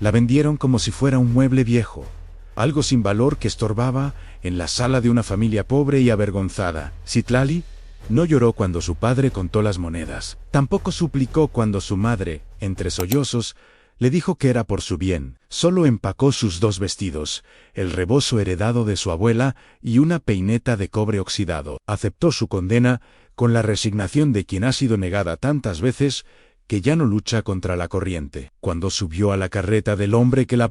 La vendieron como si fuera un mueble viejo, algo sin valor que estorbaba en la sala de una familia pobre y avergonzada. Citlali no lloró cuando su padre contó las monedas. Tampoco suplicó cuando su madre, entre sollozos, le dijo que era por su bien. Solo empacó sus 2 vestidos, el rebozo heredado de su abuela y una peineta de cobre oxidado. Aceptó su condena con la resignación de quien ha sido negada tantas veces que ya no lucha contra la corriente. Cuando subió a la carreta del hombre que la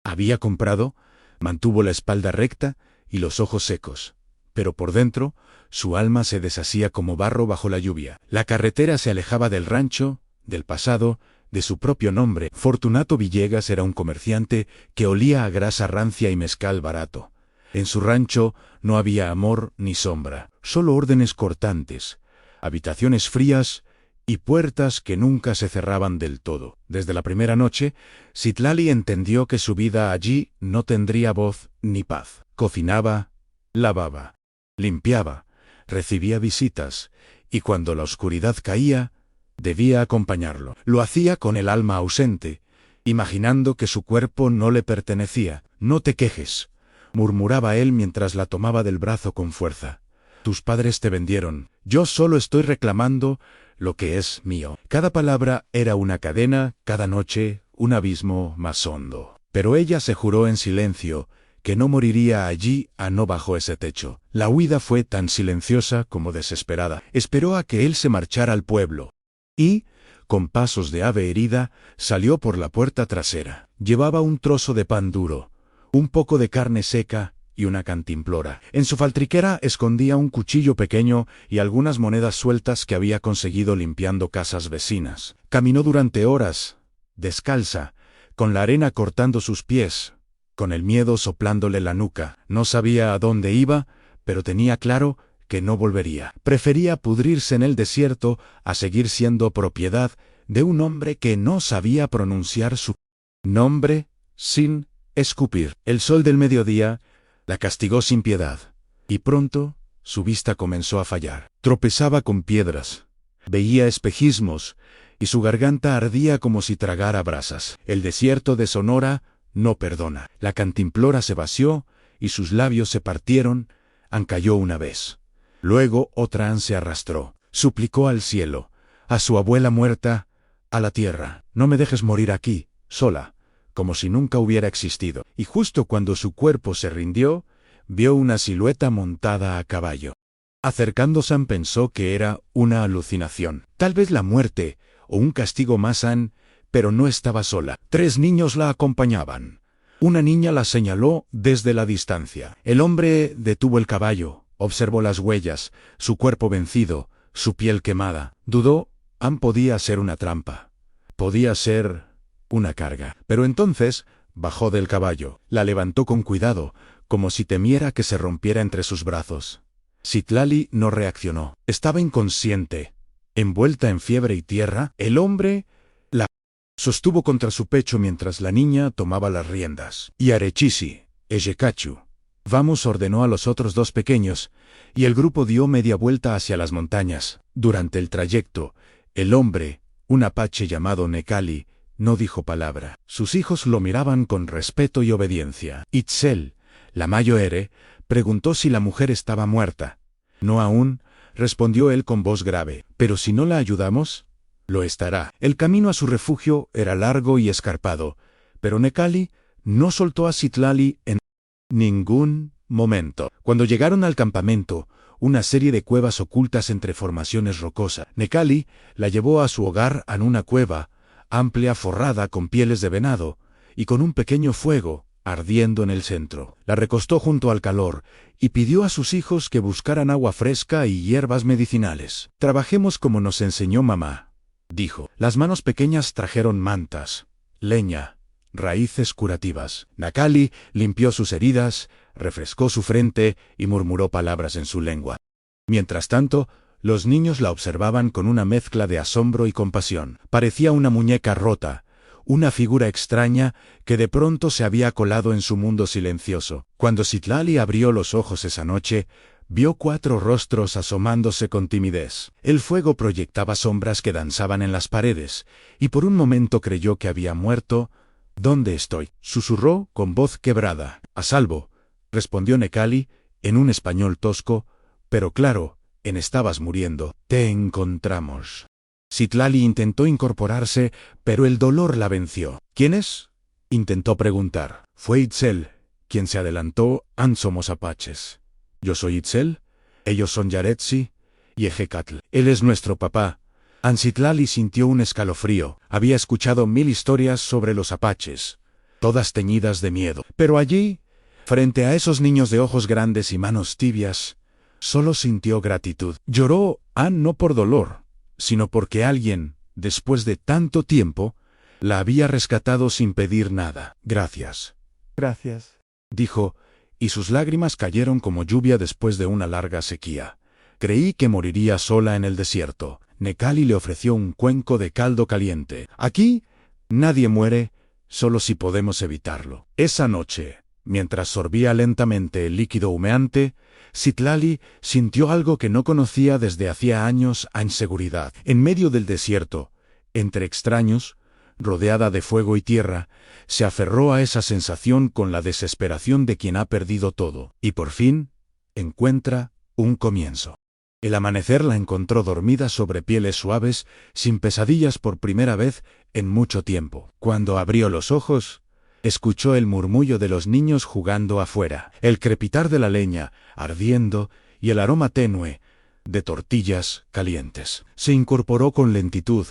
había comprado, mantuvo la espalda recta y los ojos secos, pero por dentro, su alma se deshacía como barro bajo la lluvia. La carretera se alejaba del rancho, del pasado, de su propio nombre. Fortunato Villegas era un comerciante que olía a grasa rancia y mezcal barato. En su rancho no había amor ni sombra, solo órdenes cortantes, habitaciones frías y puertas que nunca se cerraban del todo. Desde la primera noche, Citlali entendió que su vida allí no tendría voz ni paz. Cocinaba, lavaba, limpiaba, recibía visitas, y cuando la oscuridad caía, debía acompañarlo. Lo hacía con el alma ausente, imaginando que su cuerpo no le pertenecía. «No te quejes», murmuraba él mientras la tomaba del brazo con fuerza. «Tus padres te vendieron. Yo solo estoy reclamando lo que es mío». Cada palabra era una cadena, cada noche un abismo más hondo. Pero ella se juró en silencio que no moriría allí a no bajo ese techo. La huida fue tan silenciosa como desesperada. Esperó a que él se marchara al pueblo y, con pasos de ave herida, salió por la puerta trasera. Llevaba un trozo de pan duro, un poco de carne seca y una cantimplora. En su faltriquera escondía un cuchillo pequeño y algunas monedas sueltas que había conseguido limpiando casas vecinas. Caminó durante horas, descalza, con la arena cortando sus pies, con el miedo soplándole la nuca. No sabía a dónde iba, pero tenía claro que no volvería. Prefería pudrirse en el desierto a seguir siendo propiedad de un hombre que no sabía pronunciar su nombre sin escupir. El sol del mediodía la castigó sin piedad, y pronto su vista comenzó a fallar. Tropezaba con piedras, veía espejismos, y su garganta ardía como si tragara brasas. El desierto de Sonora no perdona. La cantimplora se vació, y sus labios se partieron, ancalló una vez. Luego otra se arrastró. Suplicó al cielo, a su abuela muerta, a la tierra: «No me dejes morir aquí, sola», como si nunca hubiera existido. Y justo cuando su cuerpo se rindió, vio una silueta montada a caballo. Acercándose pensó que era una alucinación, tal vez la muerte o un castigo más, pero no estaba sola. 3 niños la acompañaban. Una niña la señaló desde la distancia. El hombre detuvo el caballo, observó las huellas, su cuerpo vencido, su piel quemada. Dudó, podía ser una trampa. Podía ser una carga. Pero entonces bajó del caballo, la levantó con cuidado, como si temiera que se rompiera entre sus brazos. Citlali no reaccionó. Estaba inconsciente, envuelta en fiebre y tierra. El hombre la sostuvo contra su pecho mientras la niña tomaba las riendas. «Y Arechisi, Ejekachu, vamos», ordenó a los otros 2 pequeños, y el grupo dio media vuelta hacia las montañas. Durante el trayecto, el hombre, un apache llamado Necali, no dijo palabra. Sus hijos lo miraban con respeto y obediencia. Itzel, la mayoere, preguntó si la mujer estaba muerta. «No aún», respondió él con voz grave. «Pero si no la ayudamos, lo estará». El camino a su refugio era largo y escarpado, pero Necali no soltó a Citlali en ningún momento. Cuando llegaron al campamento, una serie de cuevas ocultas entre formaciones rocosas, Necali la llevó a su hogar en una cueva amplia forrada con pieles de venado, y con un pequeño fuego ardiendo en el centro. La recostó junto al calor, y pidió a sus hijos que buscaran agua fresca y hierbas medicinales. «Trabajemos como nos enseñó mamá», dijo. Las manos pequeñas trajeron mantas, leña, raíces curativas. Necali limpió sus heridas, refrescó su frente y murmuró palabras en su lengua. Mientras tanto, los niños la observaban con una mezcla de asombro y compasión. Parecía una muñeca rota, una figura extraña que de pronto se había colado en su mundo silencioso. Cuando Citlali abrió los ojos esa noche, vio 4 rostros asomándose con timidez. El fuego proyectaba sombras que danzaban en las paredes, y por un momento creyó que había muerto, ¿Dónde estoy?, susurró con voz quebrada. A salvo, respondió Necali, en un español tosco, pero claro, en estabas muriendo. Te encontramos. Citlali intentó incorporarse, pero el dolor la venció. ¿Quién es?, intentó preguntar. Fue Itzel, quien se adelantó. Somos apaches. Yo soy Itzel, ellos son Yaretsi y Ejecatl. Él es nuestro papá. Citlali sintió un escalofrío. Había escuchado 1000 historias sobre los apaches, todas teñidas de miedo. Pero allí, frente a esos niños de ojos grandes y manos tibias, solo sintió gratitud. Lloró, no por dolor, sino porque alguien, después de tanto tiempo, la había rescatado sin pedir nada. Gracias. Gracias, Dijo, y sus lágrimas cayeron como lluvia después de una larga sequía. Creí que moriría sola en el desierto. Necali le ofreció un cuenco de caldo caliente. Aquí, nadie muere, solo si podemos evitarlo. Esa noche, mientras sorbía lentamente el líquido humeante, Citlali sintió algo que no conocía desde hacía años: inseguridad. En medio del desierto, entre extraños, rodeada de fuego y tierra, se aferró a esa sensación con la desesperación de quien ha perdido todo, y por fin, encuentra un comienzo. El amanecer la encontró dormida sobre pieles suaves, sin pesadillas por primera vez en mucho tiempo. Cuando abrió los ojos, escuchó el murmullo de los niños jugando afuera, el crepitar de la leña ardiendo y el aroma tenue de tortillas calientes. Se incorporó con lentitud,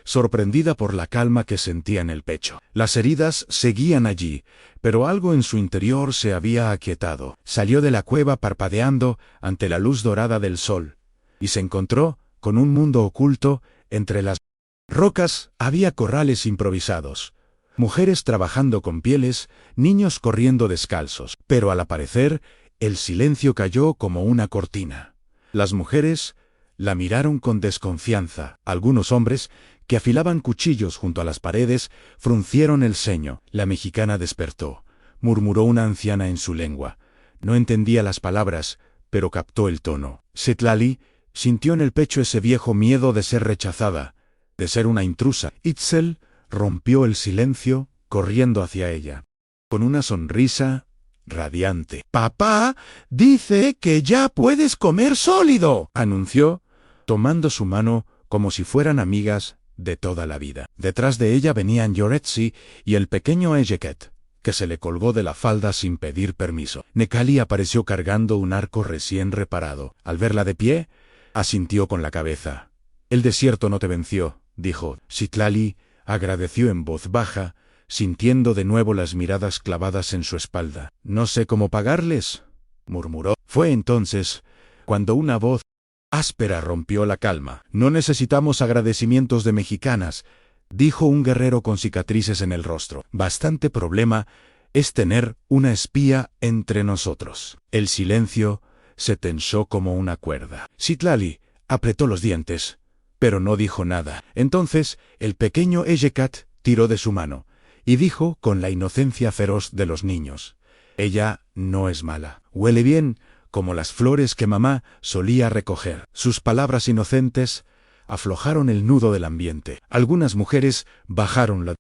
sorprendida por la calma que sentía en el pecho. Las heridas seguían allí, pero algo en su interior se había aquietado. Salió de la cueva parpadeando ante la luz dorada del sol, y se encontró con un mundo oculto. Entre las rocas había corrales improvisados, mujeres trabajando con pieles, niños corriendo descalzos. Pero al aparecer, el silencio cayó como una cortina. Las mujeres la miraron con desconfianza. Algunos hombres, que afilaban cuchillos junto a las paredes, fruncieron el ceño. La mexicana despertó. Murmuró una anciana en su lengua. No entendía las palabras, pero captó el tono. Citlali sintió en el pecho ese viejo miedo de ser rechazada, de ser una intrusa. Itzel rompió el silencio, corriendo hacia ella, con una sonrisa radiante. «Papá dice que ya puedes comer sólido», anunció, tomando su mano como si fueran amigas de toda la vida. Detrás de ella venían Yaretsi y el pequeño Ejeket, que se le colgó de la falda sin pedir permiso. Necali apareció cargando un arco recién reparado. Al verla de pie, asintió con la cabeza. «El desierto no te venció», dijo. Citlali agradeció en voz baja, sintiendo de nuevo las miradas clavadas en su espalda. «No sé cómo pagarles», murmuró. Fue entonces cuando una voz áspera rompió la calma. «No necesitamos agradecimientos de mexicanas», dijo un guerrero con cicatrices en el rostro. «Bastante problema es tener una espía entre nosotros». El silencio se tensó como una cuerda. Citlali apretó los dientes, pero no dijo nada. Entonces el pequeño Ejeket tiró de su mano y dijo con la inocencia feroz de los niños: «Ella no es mala. Huele bien, como las flores que mamá solía recoger». Sus palabras inocentes aflojaron el nudo del ambiente. Algunas mujeres bajaron la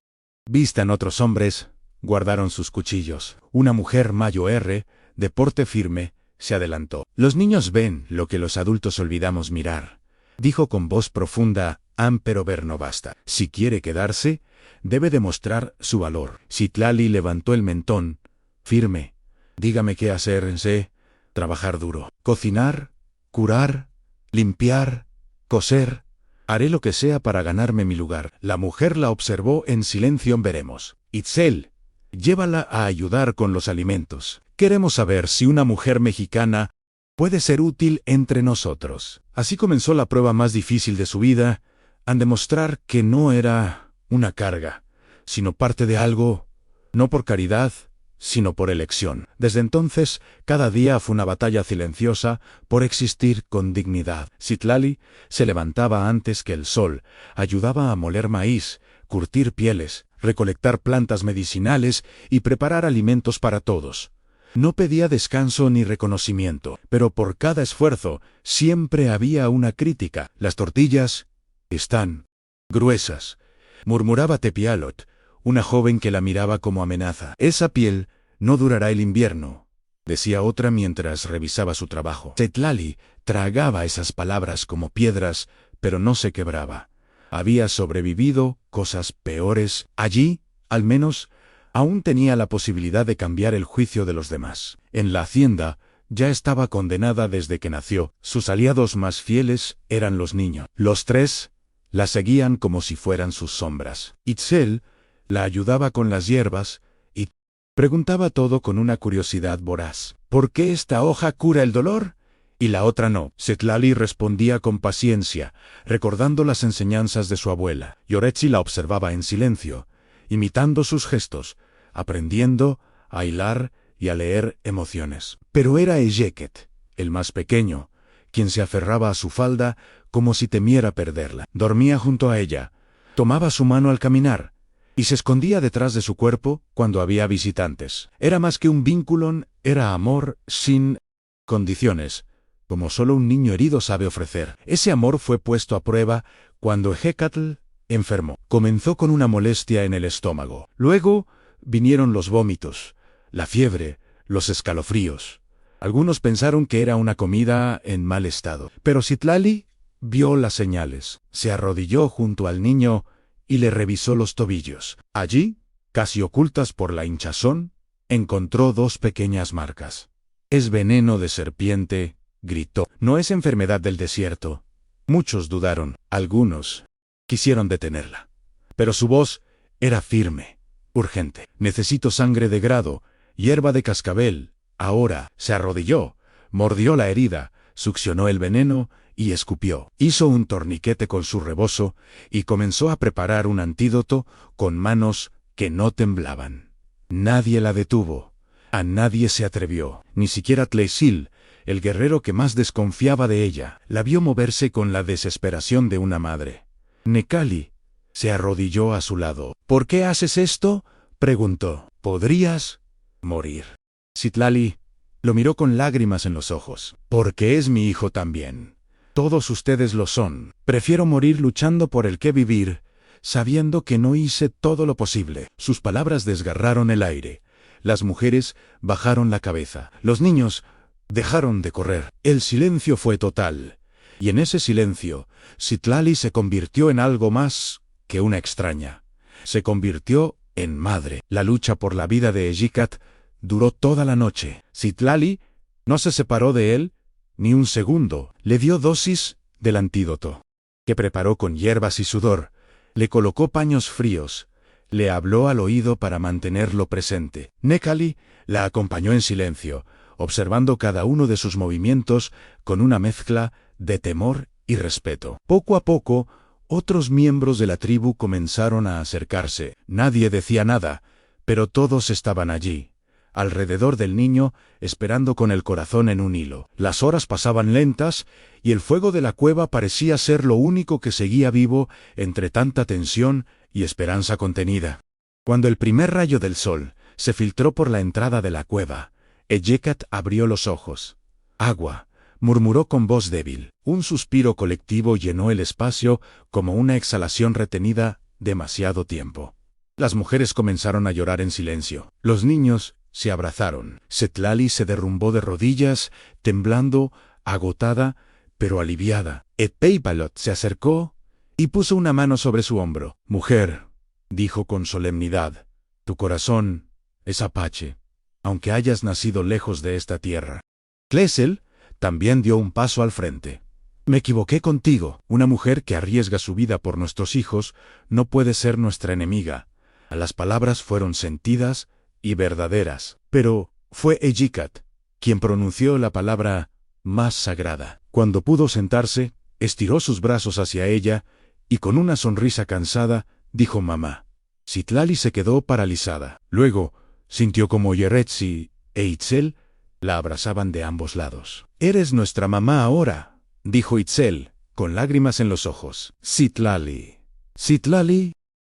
vista, en otros hombres guardaron sus cuchillos. Una mujer mayo R, de porte firme, se adelantó. «Los niños ven lo que los adultos olvidamos mirar», dijo con voz profunda. «Pero ver no basta. Si quiere quedarse, debe demostrar su valor». Citlali levantó el mentón, firme. «Dígame qué hacer. Sé trabajar duro. Cocinar, curar, limpiar, coser. Haré lo que sea para ganarme mi lugar». La mujer la observó en silencio. «Veremos. Itzel, llévala a ayudar con los alimentos. Queremos saber si una mujer mexicana puede ser útil entre nosotros». Así comenzó la prueba más difícil de su vida, a demostrar que no era una carga, sino parte de algo, no por caridad, sino por elección. Desde entonces, cada día fue una batalla silenciosa por existir con dignidad. Citlali se levantaba antes que el sol, ayudaba a moler maíz, curtir pieles, recolectar plantas medicinales y preparar alimentos para todos. No pedía descanso ni reconocimiento, pero por cada esfuerzo siempre había una crítica. «Las tortillas están gruesas», murmuraba Tepialot, una joven que la miraba como amenaza. «Esa piel no durará el invierno», decía otra mientras revisaba su trabajo. Citlali tragaba esas palabras como piedras, pero no se quebraba. Había sobrevivido cosas peores. Allí, al menos, aún tenía la posibilidad de cambiar el juicio de los demás. En la hacienda, ya estaba condenada desde que nació. Sus aliados más fieles eran los niños. Los tres la seguían como si fueran sus sombras. Itzel la ayudaba con las hierbas y preguntaba todo con una curiosidad voraz. «¿Por qué esta hoja cura el dolor y la otra no?». Citlali respondía con paciencia, recordando las enseñanzas de su abuela. Yoretsi la observaba en silencio, imitando sus gestos, aprendiendo a hilar y a leer emociones. Pero era Ejeket, el más pequeño, quien se aferraba a su falda como si temiera perderla. Dormía junto a ella, tomaba su mano al caminar y se escondía detrás de su cuerpo cuando había visitantes. Era más que un vínculo, era amor sin condiciones, como solo un niño herido sabe ofrecer. Ese amor fue puesto a prueba cuando Ejecatl enfermó. Comenzó con una molestia en el estómago. Luego vinieron los vómitos, la fiebre, los escalofríos. Algunos pensaron que era una comida en mal estado. Pero Citlali vio las señales. Se arrodilló junto al niño y le revisó los tobillos. Allí, casi ocultas por la hinchazón, encontró 2 pequeñas marcas. «Es veneno de serpiente», gritó. «No es enfermedad del desierto». Muchos dudaron. Algunos quisieron detenerla. Pero su voz era firme, urgente. «Necesito sangre de grado, hierba de cascabel». Ahora se arrodilló, mordió la herida, succionó el veneno y escupió. Hizo un torniquete con su rebozo y comenzó a preparar un antídoto con manos que no temblaban. Nadie la detuvo. A nadie se atrevió, ni siquiera Tleisil, el guerrero que más desconfiaba de ella. La vio moverse con la desesperación de una madre. Necali se arrodilló a su lado. «¿Por qué haces esto?», preguntó. «Podrías morir». Citlali lo miró con lágrimas en los ojos. «Porque es mi hijo también. Todos ustedes lo son. Prefiero morir luchando por el que vivir, sabiendo que no hice todo lo posible». Sus palabras desgarraron el aire. Las mujeres bajaron la cabeza. Los niños dejaron de correr. El silencio fue total. Y en ese silencio, Citlali se convirtió en algo más que una extraña. Se convirtió en madre. La lucha por la vida de Ejeket duró toda la noche. Citlali no se separó de él ni un segundo. Le dio dosis del antídoto, que preparó con hierbas y sudor. Le colocó paños fríos. Le habló al oído para mantenerlo presente. Necali la acompañó en silencio, observando cada uno de sus movimientos con una mezcla de temor y respeto. Poco a poco, otros miembros de la tribu comenzaron a acercarse. Nadie decía nada, pero todos estaban allí, alrededor del niño, esperando con el corazón en un hilo. Las horas pasaban lentas, y el fuego de la cueva parecía ser lo único que seguía vivo entre tanta tensión y esperanza contenida. Cuando el primer rayo del sol se filtró por la entrada de la cueva, Ejeket abrió los ojos. «Agua», murmuró con voz débil. Un suspiro colectivo llenó el espacio como una exhalación retenida demasiado tiempo. Las mujeres comenzaron a llorar en silencio. Los niños se abrazaron. Citlali se derrumbó de rodillas, temblando, agotada, pero aliviada. Etpeibalot se acercó y puso una mano sobre su hombro. «Mujer», dijo con solemnidad, «tu corazón es apache, aunque hayas nacido lejos de esta tierra». Klesel también dio un paso al frente. «Me equivoqué contigo. Una mujer que arriesga su vida por nuestros hijos no puede ser nuestra enemiga». Las palabras fueron sentidas y verdaderas, pero fue Ejeket quien pronunció la palabra más sagrada. Cuando pudo sentarse, estiró sus brazos hacia ella y con una sonrisa cansada dijo «mamá». Citlali se quedó paralizada. Luego sintió como Yoretsi e Itzel la abrazaban de ambos lados. «Eres nuestra mamá ahora», dijo Itzel, con lágrimas en los ojos. Citlali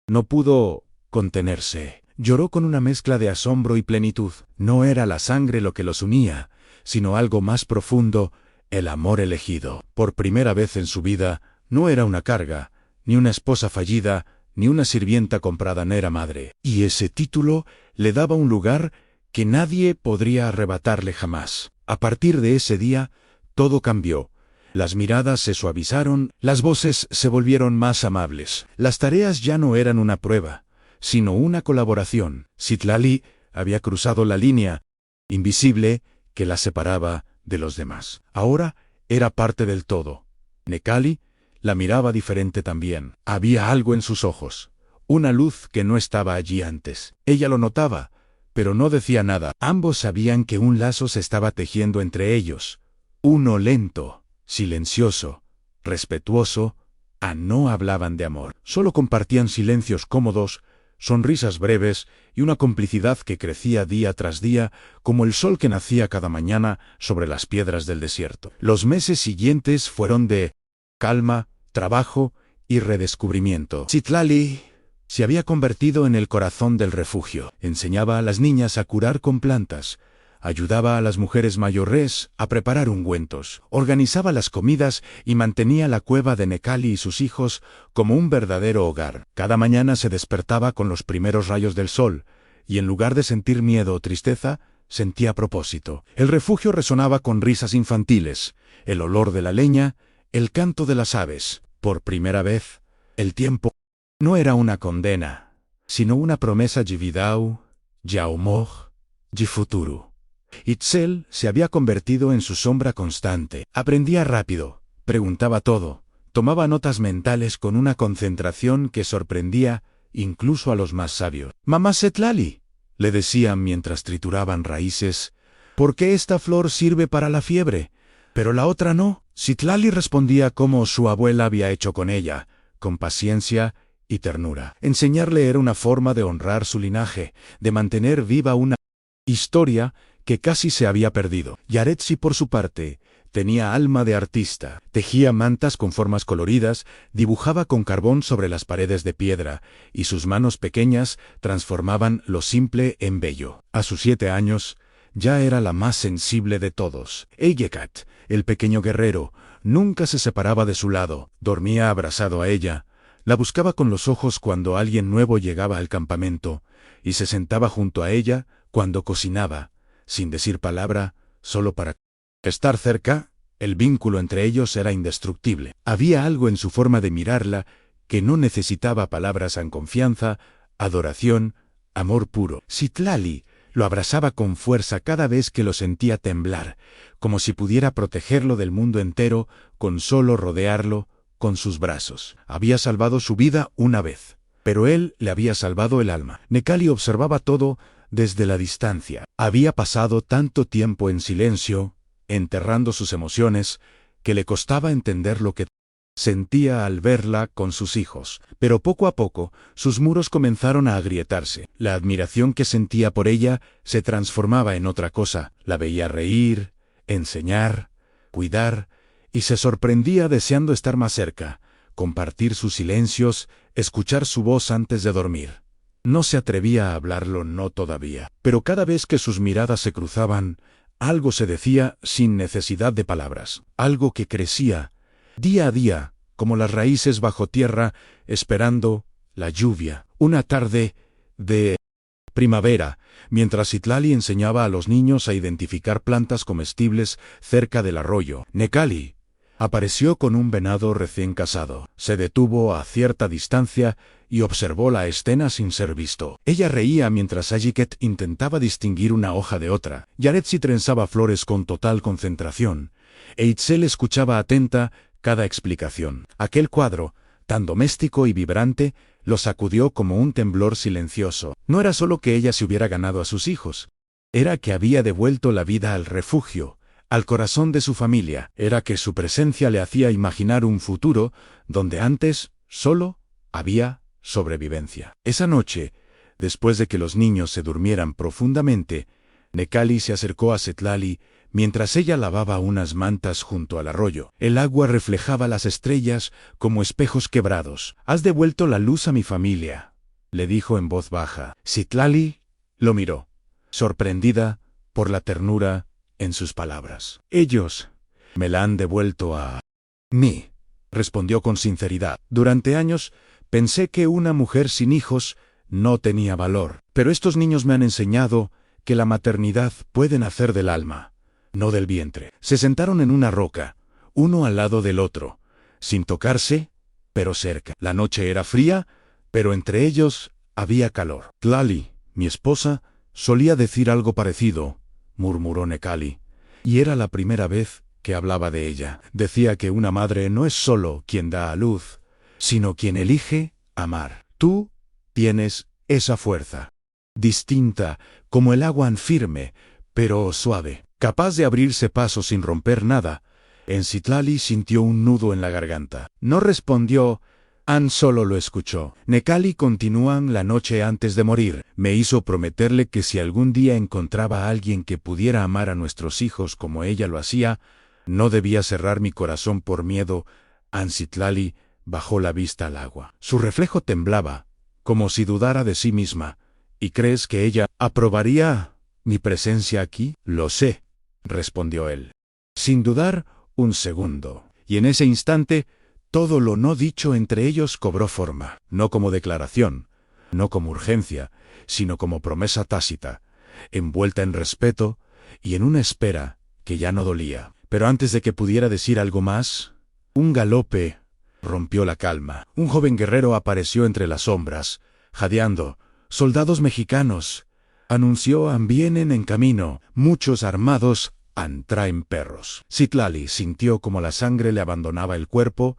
no pudo contenerse. Lloró con una mezcla de asombro y plenitud. No era la sangre lo que los unía, sino algo más profundo, el amor elegido. Por primera vez en su vida, no era una carga, ni una esposa fallida, ni una sirvienta comprada no era madre, y ese título le daba un lugar que nadie podría arrebatarle jamás. A partir de ese día, todo cambió. Las miradas se suavizaron, las voces se volvieron más amables. Las tareas ya no eran una prueba, sino una colaboración. Citlali había cruzado la línea invisible que la separaba de los demás. Ahora era parte del todo. Necali la miraba diferente también. Había algo en sus ojos, una luz que no estaba allí antes. Ella lo notaba, pero no decía nada. Ambos sabían que un lazo se estaba tejiendo entre ellos. Uno lento, silencioso, respetuoso. No hablaban de amor. Solo compartían silencios cómodos, sonrisas breves y una complicidad que crecía día tras día como el sol que nacía cada mañana sobre las piedras del desierto. Los meses siguientes fueron de calma, trabajo y redescubrimiento. Citlali se había convertido en el corazón del refugio. Enseñaba a las niñas a curar con plantas, ayudaba a las mujeres mayores a preparar ungüentos, organizaba las comidas y mantenía la cueva de Necali y sus hijos como un verdadero hogar. Cada mañana se despertaba con los primeros rayos del sol, y en lugar de sentir miedo o tristeza, sentía propósito. El refugio resonaba con risas infantiles, el olor de la leña, el canto de las aves. Por primera vez, el tiempo no era una condena, sino una promesa de vidau, de amor, de futuro. Itzel se había convertido en su sombra constante. Aprendía rápido, preguntaba todo, tomaba notas mentales con una concentración que sorprendía incluso a los más sabios. «Mamá Citlali», le decían mientras trituraban raíces, «¿por qué esta flor sirve para la fiebre, pero la otra no?» Citlali respondía como su abuela había hecho con ella, con paciencia y ternura. Enseñarle era una forma de honrar su linaje, de mantener viva una historia que casi se había perdido. Yaretsi, por su parte, tenía alma de artista. Tejía mantas con formas coloridas, dibujaba con carbón sobre las paredes de piedra, y sus manos pequeñas transformaban lo simple en bello. A sus 7 años, ya era la más sensible de todos. Eyekat, el pequeño guerrero, nunca se separaba de su lado, dormía abrazado a ella, la buscaba con los ojos cuando alguien nuevo llegaba al campamento, y se sentaba junto a ella cuando cocinaba, sin decir palabra, solo para estar cerca. El vínculo entre ellos era indestructible. Había algo en su forma de mirarla que no necesitaba palabras en confianza, adoración, amor puro. Citlali lo abrazaba con fuerza cada vez que lo sentía temblar, como si pudiera protegerlo del mundo entero con solo rodearlo con sus brazos. Había salvado su vida una vez, pero él le había salvado el alma. Necali observaba todo desde la distancia. Había pasado tanto tiempo en silencio, enterrando sus emociones, que le costaba entender lo que sentía al verla con sus hijos. Pero poco a poco, sus muros comenzaron a agrietarse. La admiración que sentía por ella se transformaba en otra cosa. La veía reír, enseñar, cuidar, y se sorprendía deseando estar más cerca, compartir sus silencios, escuchar su voz antes de dormir. No se atrevía a hablarlo, no todavía, pero cada vez que sus miradas se cruzaban, algo se decía sin necesidad de palabras, algo que crecía, día a día, como las raíces bajo tierra, esperando la lluvia. Una tarde de primavera, mientras Citlali enseñaba a los niños a identificar plantas comestibles cerca del arroyo, Necali apareció con un venado recién casado. Se detuvo a cierta distancia y observó la escena sin ser visto. Ella reía mientras Ajiket intentaba distinguir una hoja de otra. Yaretsi trenzaba flores con total concentración, e Itzel escuchaba atenta cada explicación. Aquel cuadro, tan doméstico y vibrante, lo sacudió como un temblor silencioso. No era solo que ella se hubiera ganado a sus hijos, era que había devuelto la vida al refugio, al corazón de su familia. Era que su presencia le hacía imaginar un futuro donde antes solo había sobrevivencia. Esa noche, después de que los niños se durmieran profundamente, Necali se acercó a Citlali mientras ella lavaba unas mantas junto al arroyo. El agua reflejaba las estrellas como espejos quebrados. «Has devuelto la luz a mi familia», le dijo en voz baja. Citlali lo miró, sorprendida por la ternura en sus palabras. «Ellos me la han devuelto a mí», respondió con sinceridad. Durante años Pensé que una mujer sin hijos no tenía valor, pero estos niños me han enseñado que la maternidad puede nacer del alma, no del vientre. Se sentaron en una roca, uno al lado del otro, sin tocarse, pero cerca. La noche era fría, pero entre ellos había calor. Tlali, mi esposa, solía decir algo parecido, murmuró Necali, y era la primera vez que hablaba de ella. Decía que una madre no es solo quien da a luz, sino quien elige amar. Tú tienes esa fuerza, distinta, como el agua firme, pero suave, capaz de abrirse paso sin romper nada. En Citlali sintió un nudo en la garganta. No respondió, Ann solo lo escuchó. Necali continúan la noche antes de morir. Me hizo prometerle que si algún día encontraba a alguien que pudiera amar a nuestros hijos como ella lo hacía, no debía cerrar mi corazón por miedo. Ann Citlali bajó la vista al agua. Su reflejo temblaba, como si dudara de sí misma. ¿Y crees que ella aprobaría mi presencia aquí? Lo sé, respondió él. Sin dudar un segundo. Y en ese instante, todo lo no dicho entre ellos cobró forma, no como declaración, no como urgencia, sino como promesa tácita, envuelta en respeto y en una espera que ya no dolía. Pero antes de que pudiera decir algo más, un galope rompió la calma. Un joven guerrero apareció entre las sombras, jadeando. «Soldados mexicanos», anunció, «vienen en camino, muchos armados, traen perros». Citlali sintió como la sangre le abandonaba el cuerpo.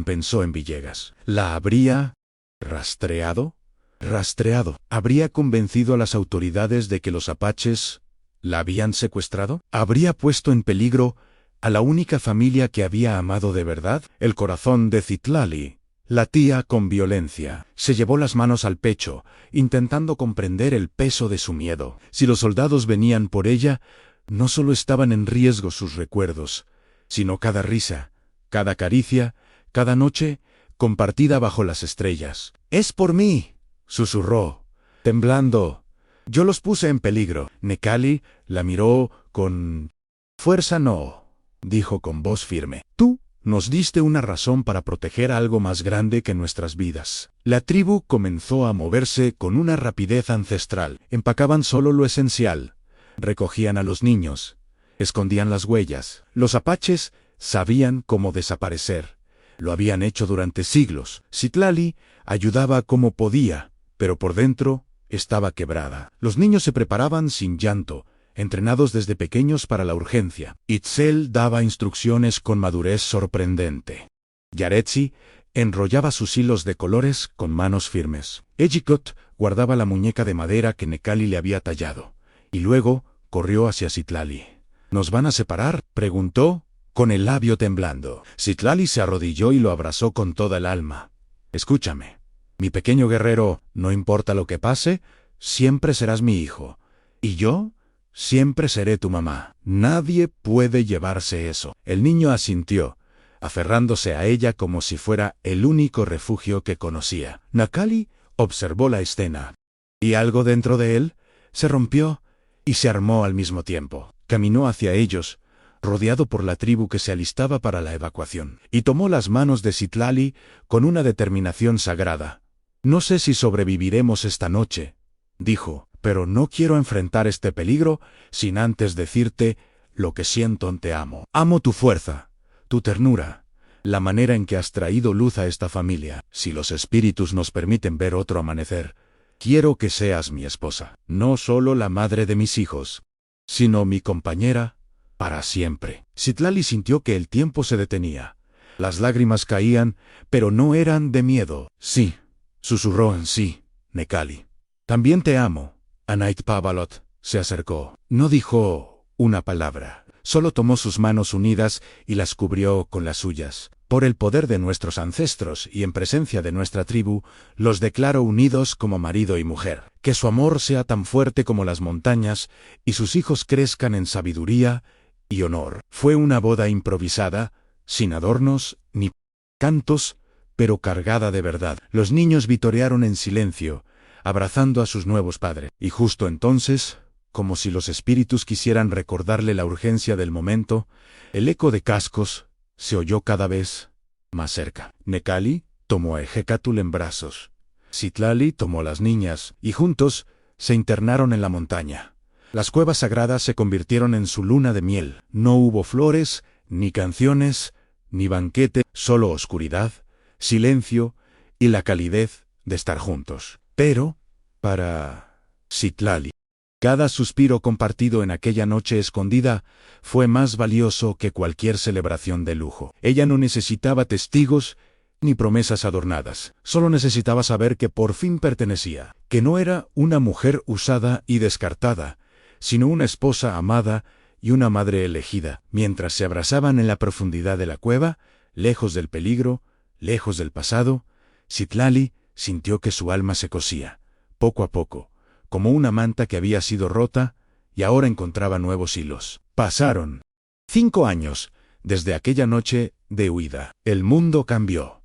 Pensó en Villegas. ¿La habría rastreado? ¿Rastreado? ¿Habría convencido a las autoridades de que los apaches la habían secuestrado? ¿Habría puesto en peligro a la única familia que había amado de verdad? El corazón de Citlali latía con violencia. Se llevó las manos al pecho, intentando comprender el peso de su miedo. Si los soldados venían por ella, no solo estaban en riesgo sus recuerdos, sino cada risa, cada caricia, cada noche compartida bajo las estrellas. «Es por mí», susurró, temblando. «Yo los puse en peligro». Necali la miró con fuerza. «No», dijo con voz firme. «Tú nos diste una razón para proteger a algo más grande que nuestras vidas». La tribu comenzó a moverse con una rapidez ancestral. Empacaban solo lo esencial. Recogían a los niños. Escondían las huellas. Los apaches sabían cómo desaparecer. Lo habían hecho durante siglos. Citlali ayudaba como podía, pero por dentro estaba quebrada. Los niños se preparaban sin llanto, entrenados desde pequeños para la urgencia. Itzel daba instrucciones con madurez sorprendente. Yaretsi enrollaba sus hilos de colores con manos firmes. Ejikot guardaba la muñeca de madera que Necali le había tallado, y luego corrió hacia Citlali. «¿Nos van a separar?», preguntó, con el labio temblando. Citlali se arrodilló y lo abrazó con toda el alma. «Escúchame, mi pequeño guerrero, no importa lo que pase, siempre serás mi hijo. Y yo siempre seré tu mamá. Nadie puede llevarse eso». El niño asintió, aferrándose a ella como si fuera el único refugio que conocía. Necali observó la escena, y algo dentro de él se rompió y se armó al mismo tiempo. Caminó hacia ellos, rodeado por la tribu que se alistaba para la evacuación, y tomó las manos de Citlali con una determinación sagrada. «No sé si sobreviviremos esta noche», dijo, «pero no quiero enfrentar este peligro sin antes decirte lo que siento. Te amo. Amo tu fuerza, tu ternura, la manera en que has traído luz a esta familia. Si los espíritus nos permiten ver otro amanecer, quiero que seas mi esposa, no solo la madre de mis hijos, sino mi compañera para siempre». Citlali sintió que el tiempo se detenía. Las lágrimas caían, pero no eran de miedo. «Sí», susurró en sí, Necali. «También te amo». Anait Pavalot se acercó. No dijo una palabra, solo tomó sus manos unidas y las cubrió con las suyas. «Por el poder de nuestros ancestros y en presencia de nuestra tribu, los declaro unidos como marido y mujer. Que su amor sea tan fuerte como las montañas y sus hijos crezcan en sabiduría y honor». Fue una boda improvisada, sin adornos ni cantos, pero cargada de verdad. Los niños vitorearon en silencio, abrazando a sus nuevos padres. Y justo entonces, como si los espíritus quisieran recordarle la urgencia del momento, el eco de cascos se oyó cada vez más cerca. Necali tomó a Ejecatl en brazos. Citlali tomó a las niñas, y juntos se internaron en la montaña. Las cuevas sagradas se convirtieron en su luna de miel. No hubo flores, ni canciones, ni banquete, solo oscuridad, silencio y la calidez de estar juntos. Pero, para Citlali, cada suspiro compartido en aquella noche escondida fue más valioso que cualquier celebración de lujo. Ella no necesitaba testigos ni promesas adornadas. Solo necesitaba saber que por fin pertenecía, que no era una mujer usada y descartada, sino una esposa amada y una madre elegida. Mientras se abrazaban en la profundidad de la cueva, lejos del peligro, lejos del pasado, Citlali sintió que su alma se cosía, poco a poco, como una manta que había sido rota y ahora encontraba nuevos hilos. Pasaron 5 años desde aquella noche de huida. El mundo cambió,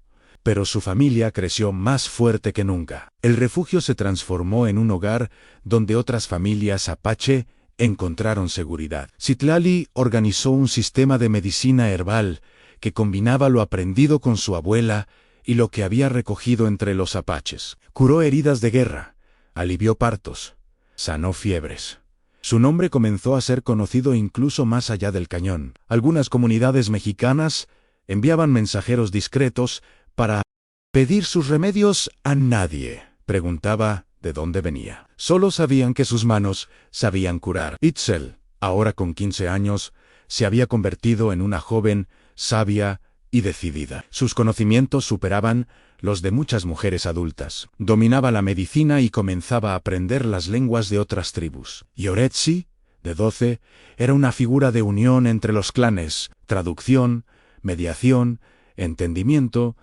pero su familia creció más fuerte que nunca. El refugio se transformó en un hogar donde otras familias apache encontraron seguridad. Citlali organizó un sistema de medicina herbal que combinaba lo aprendido con su abuela y lo que había recogido entre los apaches. Curó heridas de guerra, alivió partos, sanó fiebres. Su nombre comenzó a ser conocido incluso más allá del cañón. Algunas comunidades mexicanas enviaban mensajeros discretos para pedir sus remedios a nadie. Preguntaba de dónde venía. Solo sabían que sus manos sabían curar. Itzel, ahora con 15 años, se había convertido en una joven sabia y decidida. Sus conocimientos superaban los de muchas mujeres adultas. Dominaba la medicina y comenzaba a aprender las lenguas de otras tribus. Yoretsi, de 12, era una figura de unión entre los clanes, traducción, mediación, entendimiento.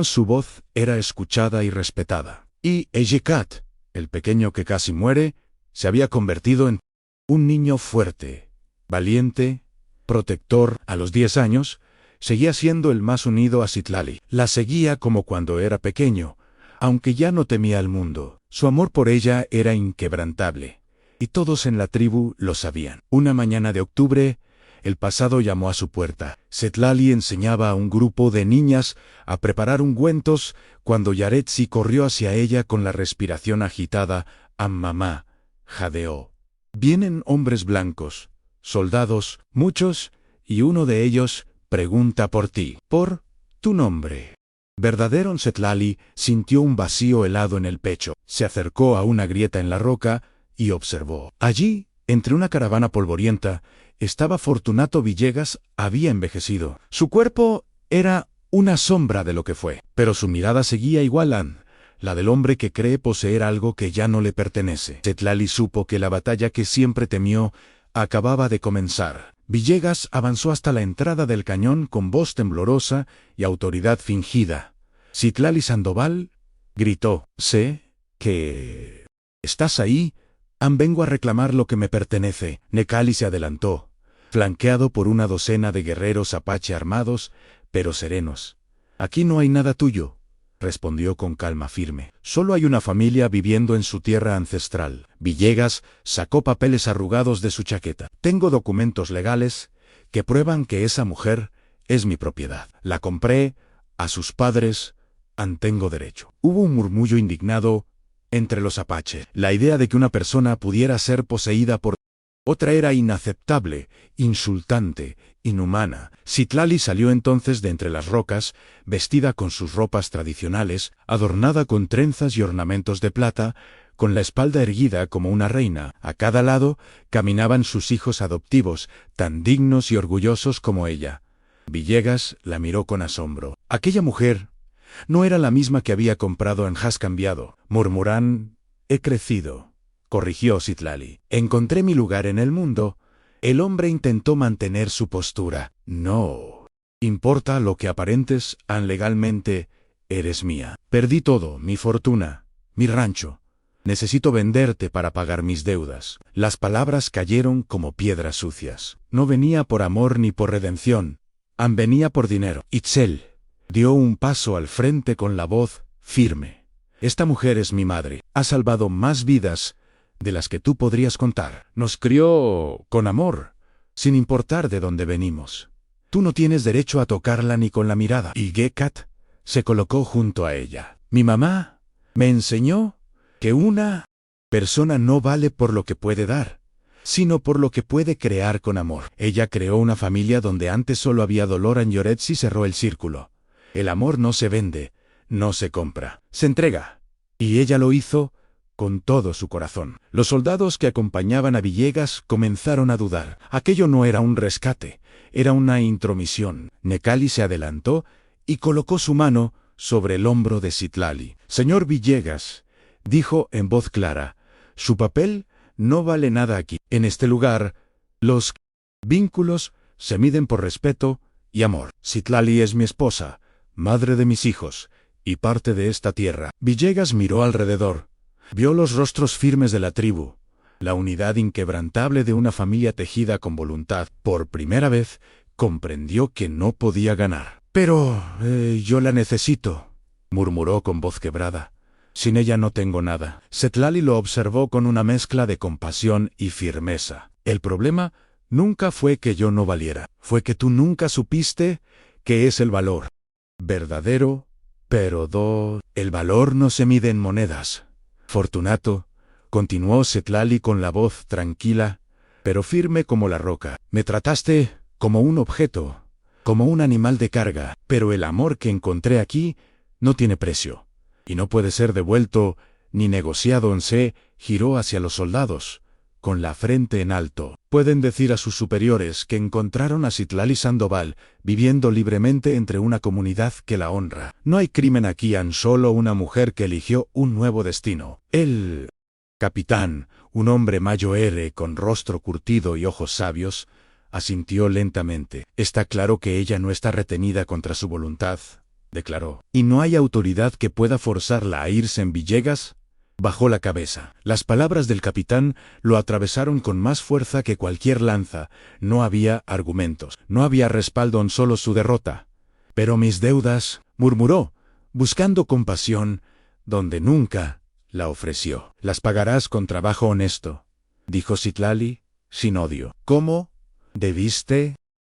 Su voz era escuchada y respetada. Y Ejecat, el pequeño que casi muere, se había convertido en un niño fuerte, valiente, protector. A los 10 años, seguía siendo el más unido a Citlali. La seguía como cuando era pequeño, aunque ya no temía al mundo. Su amor por ella era inquebrantable, y todos en la tribu lo sabían. Una mañana de octubre, el pasado llamó a su puerta. Citlali enseñaba a un grupo de niñas a preparar ungüentos cuando Yaretsi corrió hacia ella con la respiración agitada. Mamá, jadeó. Vienen hombres blancos, soldados, muchos, y uno de ellos pregunta por ti, por tu nombre. Verdadero. Citlali sintió un vacío helado en el pecho. Se acercó a una grieta en la roca y observó. Allí, entre una caravana polvorienta, estaba Fortunato Villegas. Había envejecido. Su cuerpo era una sombra de lo que fue, pero su mirada seguía igual la del hombre que cree poseer algo que ya no le pertenece. Citlali supo que la batalla que siempre temió acababa de comenzar. Villegas avanzó hasta la entrada del cañón con voz temblorosa y autoridad fingida. Citlali Sandoval, gritó, sé que estás ahí. Vengo a reclamar lo que me pertenece. Necali se adelantó, flanqueado por una docena de guerreros apache armados, pero serenos. Aquí no hay nada tuyo, respondió con calma firme. Solo hay una familia viviendo en su tierra ancestral. Villegas sacó papeles arrugados de su chaqueta. Tengo documentos legales que prueban que esa mujer es mi propiedad. La compré a sus padres. Tengo derecho. Hubo un murmullo indignado entre los apaches. La idea de que una persona pudiera ser poseída por otra era inaceptable, insultante, inhumana. Citlali salió entonces de entre las rocas, vestida con sus ropas tradicionales, adornada con trenzas y ornamentos de plata, con la espalda erguida como una reina. A cada lado caminaban sus hijos adoptivos, tan dignos y orgullosos como ella. Villegas la miró con asombro. Aquella mujer no era la misma que había comprado en Has cambiado. Murmuran, he crecido, corrigió Citlali. Encontré mi lugar en el mundo. El hombre intentó mantener su postura. No importa lo que aparentes, legalmente eres mía. Perdí todo, mi fortuna, mi rancho. Necesito venderte para pagar mis deudas. Las palabras cayeron como piedras sucias. No venía por amor ni por redención. Venía por dinero. Itzel dio un paso al frente con la voz firme. Esta mujer es mi madre. Ha salvado más vidas de las que tú podrías contar. Nos crió con amor, sin importar de dónde venimos. Tú no tienes derecho a tocarla ni con la mirada. Y Gekat Se colocó junto a ella. Mi mamá me enseñó que una persona no vale por lo que puede dar, sino por lo que puede crear con amor. Ella creó una familia donde antes solo había dolor en Llorets y cerró el círculo. El amor no se vende, no se compra, se entrega. Y ella lo hizo con todo su corazón. Los soldados que acompañaban a Villegas comenzaron a dudar. Aquello no era un rescate, era una intromisión. Necali se adelantó y colocó su mano sobre el hombro de Citlali. Señor Villegas, dijo en voz clara, su papel no vale nada aquí. En este lugar, los vínculos se miden por respeto y amor. Citlali es mi esposa, madre de mis hijos, y parte de esta tierra. Villegas miró alrededor. Vio los rostros firmes de la tribu, la unidad inquebrantable de una familia tejida con voluntad. Por primera vez, comprendió que no podía ganar. Pero yo la necesito, murmuró con voz quebrada. Sin ella no tengo nada. Citlali lo observó con una mezcla de compasión y firmeza. El problema nunca fue que yo no valiera, fue que tú nunca supiste qué es el valor verdadero, pero el valor no se mide en monedas. Fortunato, continuó Citlali con la voz tranquila, pero firme como la roca. Me trataste como un objeto, como un animal de carga, pero el amor que encontré aquí no tiene precio, y no puede ser devuelto ni negociado. Se giró hacia los soldados, con la frente en alto. Pueden decir a sus superiores que encontraron a Citlali Sandoval viviendo libremente entre una comunidad que la honra. No hay crimen aquí, han solo una mujer que eligió un nuevo destino. El capitán, un hombre mayor con rostro curtido y ojos sabios, asintió lentamente. Está claro que ella no está retenida contra su voluntad, declaró. ¿Y no hay autoridad que pueda forzarla a irse en Villegas? Bajó la cabeza. Las palabras del capitán lo atravesaron con más fuerza que cualquier lanza. No había argumentos, no había respaldo en solo su derrota. Pero mis deudas, murmuró, buscando compasión, donde nunca la ofreció. Las pagarás con trabajo honesto, dijo Citlali, sin odio. ¿Cómo debiste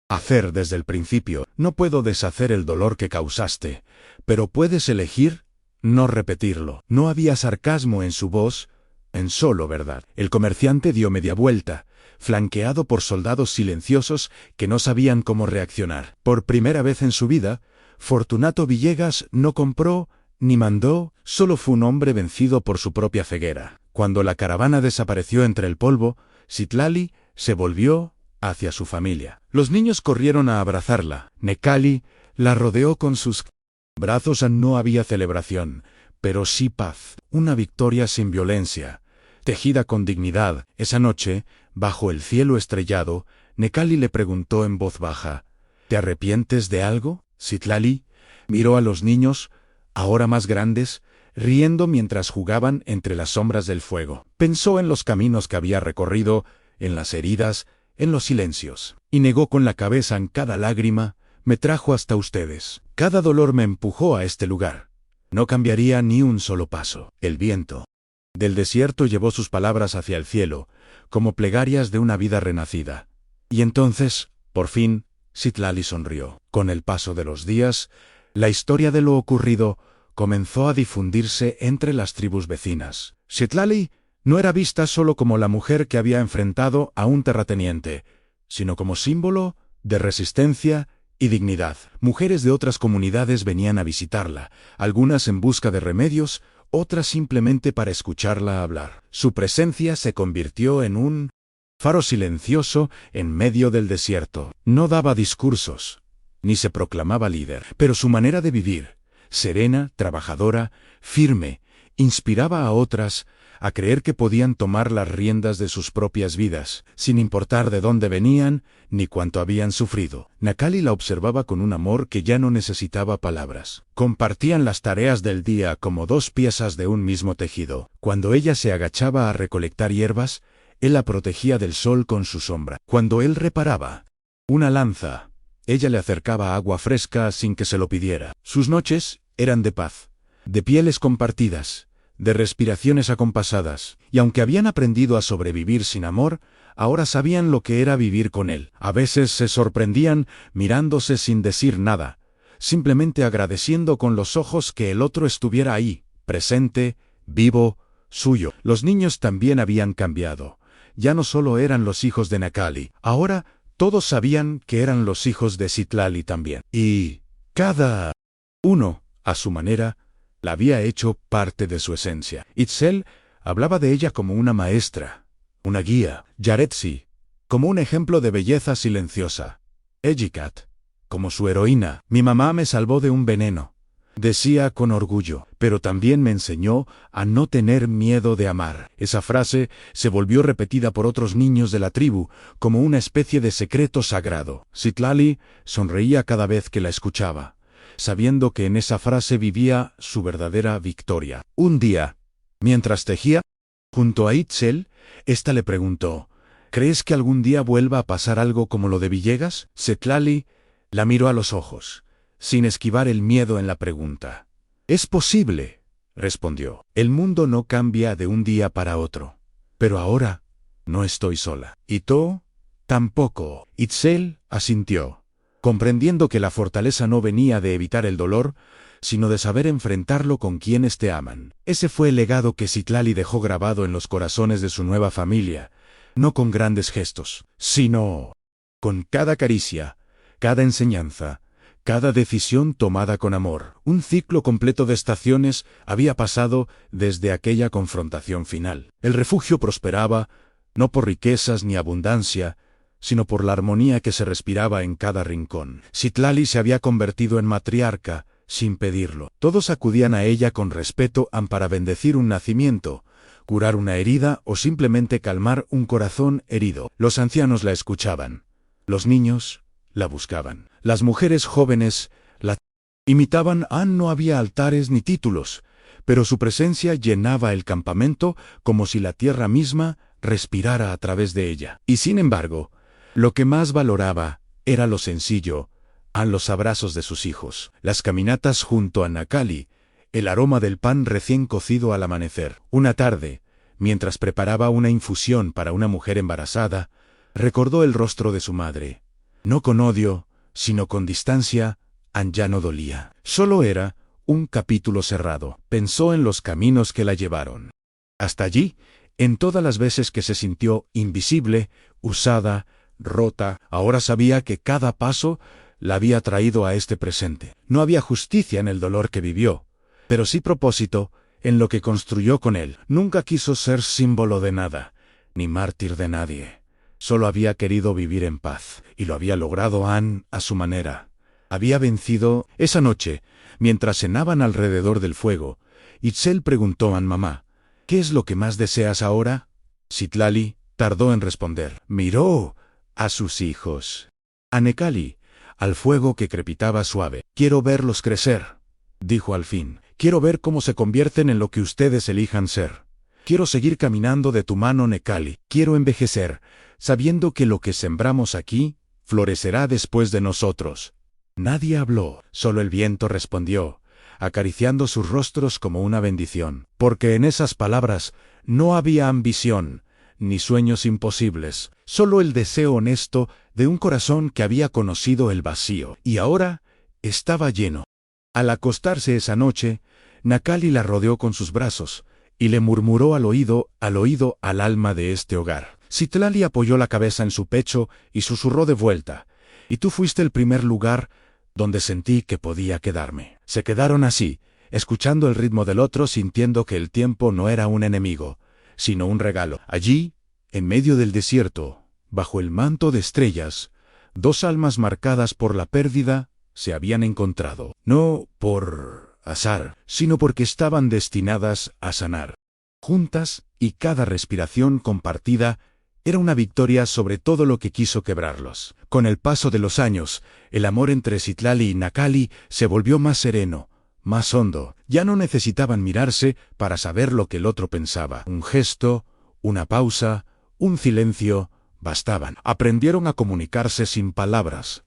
hacer desde el principio? No puedo deshacer el dolor que causaste, pero puedes elegir no repetirlo. No había sarcasmo en su voz, en solo verdad. El comerciante dio media vuelta, flanqueado por soldados silenciosos que no sabían cómo reaccionar. Por primera vez en su vida, Fortunato Villegas no compró ni mandó, solo fue un hombre vencido por su propia ceguera. Cuando la caravana desapareció entre el polvo, Citlali se volvió hacia su familia. Los niños corrieron a abrazarla. Necali la rodeó con sus brazos. No había celebración, pero sí paz, una victoria sin violencia, tejida con dignidad. Esa noche, bajo el cielo estrellado, Necali le preguntó en voz baja, ¿te arrepientes de algo? Citlali miró a los niños, ahora más grandes, riendo mientras jugaban entre las sombras del fuego. Pensó en los caminos que había recorrido, en las heridas, en los silencios, y negó con la cabeza. En cada lágrima me trajo hasta ustedes. Cada dolor me empujó a este lugar. No cambiaría ni un solo paso. El viento del desierto llevó sus palabras hacia el cielo, como plegarias de una vida renacida. Y entonces, por fin, Citlali sonrió. Con el paso de los días, la historia de lo ocurrido comenzó a difundirse entre las tribus vecinas. Citlali no era vista solo como la mujer que había enfrentado a un terrateniente, sino como símbolo de resistencia y dignidad. Mujeres de otras comunidades venían a visitarla, algunas en busca de remedios, otras simplemente para escucharla hablar. Su presencia se convirtió en un faro silencioso en medio del desierto. No daba discursos, ni se proclamaba líder, pero su manera de vivir, serena, trabajadora, firme, inspiraba a otras a creer que podían tomar las riendas de sus propias vidas, sin importar de dónde venían ni cuánto habían sufrido. Necali la observaba con un amor que ya no necesitaba palabras. Compartían las tareas del día como dos piezas de un mismo tejido. Cuando ella se agachaba a recolectar hierbas, él la protegía del sol con su sombra. Cuando él reparaba una lanza, ella le acercaba agua fresca sin que se lo pidiera. Sus noches eran de paz, de pieles compartidas, de respiraciones acompasadas, y aunque habían aprendido a sobrevivir sin amor, ahora sabían lo que era vivir con él. A veces se sorprendían mirándose sin decir nada, simplemente agradeciendo con los ojos que el otro estuviera ahí, presente, vivo, suyo. Los niños también habían cambiado. Ya no solo eran los hijos de Necali, ahora todos sabían que eran los hijos de Citlali también. Y cada uno, a su manera, la había hecho parte de su esencia. Itzel hablaba de ella como una maestra, una guía. Yaretsi, como un ejemplo de belleza silenciosa. Ejikat, como su heroína. Mi mamá me salvó de un veneno, decía con orgullo, pero también me enseñó a no tener miedo de amar. Esa frase se volvió repetida por otros niños de la tribu como una especie de secreto sagrado. Citlali sonreía cada vez que la escuchaba, sabiendo que en esa frase vivía su verdadera victoria. Un día, mientras tejía junto a Itzel, ésta le preguntó: ¿crees que algún día vuelva a pasar algo como lo de Villegas? Citlali la miró a los ojos, sin esquivar el miedo en la pregunta. «Es posible», respondió. «El mundo no cambia de un día para otro. Pero ahora no estoy sola. ¿Y tú? Tampoco». Itzel asintió, comprendiendo que la fortaleza no venía de evitar el dolor, sino de saber enfrentarlo con quienes te aman. Ese fue el legado que Citlali dejó grabado en los corazones de su nueva familia, no con grandes gestos, sino con cada caricia, cada enseñanza, cada decisión tomada con amor. Un ciclo completo de estaciones había pasado desde aquella confrontación final. El refugio prosperaba, no por riquezas ni abundancia, sino por la armonía que se respiraba en cada rincón. Citlali se había convertido en matriarca, sin pedirlo. Todos acudían a ella con respeto para bendecir un nacimiento, curar una herida o simplemente calmar un corazón herido. Los ancianos la escuchaban. Los niños la buscaban. Las mujeres jóvenes la imitaban. No había altares ni títulos, pero su presencia llenaba el campamento como si la tierra misma respirara a través de ella. Y sin embargo, lo que más valoraba era lo sencillo, los abrazos de sus hijos, las caminatas junto a Necali, el aroma del pan recién cocido al amanecer. Una tarde, mientras preparaba una infusión para una mujer embarazada, recordó el rostro de su madre. No con odio, sino con distancia, ya no dolía. Solo era un capítulo cerrado. Pensó en los caminos que la llevaron hasta allí, en todas las veces que se sintió invisible, usada, rota. Ahora sabía que cada paso la había traído a este presente. No había justicia en el dolor que vivió, pero sí propósito en lo que construyó con él. Nunca quiso ser símbolo de nada, ni mártir de nadie. Solo había querido vivir en paz, y lo había logrado a su manera. Había vencido. Esa noche, mientras cenaban alrededor del fuego, Itzel preguntó a mamá: «¿Qué es lo que más deseas ahora?» Citlali tardó en responder. Miró a sus hijos, a Necali, al fuego que crepitaba suave. «Quiero verlos crecer», dijo al fin. «Quiero ver cómo se convierten en lo que ustedes elijan ser. Quiero seguir caminando de tu mano, Necali. Quiero envejecer, sabiendo que lo que sembramos aquí florecerá después de nosotros». Nadie habló, solo el viento respondió, acariciando sus rostros como una bendición. Porque en esas palabras no había ambición, ni sueños imposibles, solo el deseo honesto de un corazón que había conocido el vacío, y ahora estaba lleno. Al acostarse esa noche, Necali la rodeó con sus brazos, y le murmuró al oído al alma de este hogar. Citlali apoyó la cabeza en su pecho y susurró de vuelta: «Y tú fuiste el primer lugar donde sentí que podía quedarme». Se quedaron así, escuchando el ritmo del otro, sintiendo que el tiempo no era un enemigo, sino un regalo. Allí, en medio del desierto, bajo el manto de estrellas, dos almas marcadas por la pérdida se habían encontrado, no por azar, sino porque estaban destinadas a sanar. Juntas, y cada respiración compartida era una victoria sobre todo lo que quiso quebrarlos. Con el paso de los años, el amor entre Citlali y Necali se volvió más sereno, más hondo. Ya no necesitaban mirarse para saber lo que el otro pensaba. Un gesto, una pausa, un silencio, bastaban. Aprendieron a comunicarse sin palabras,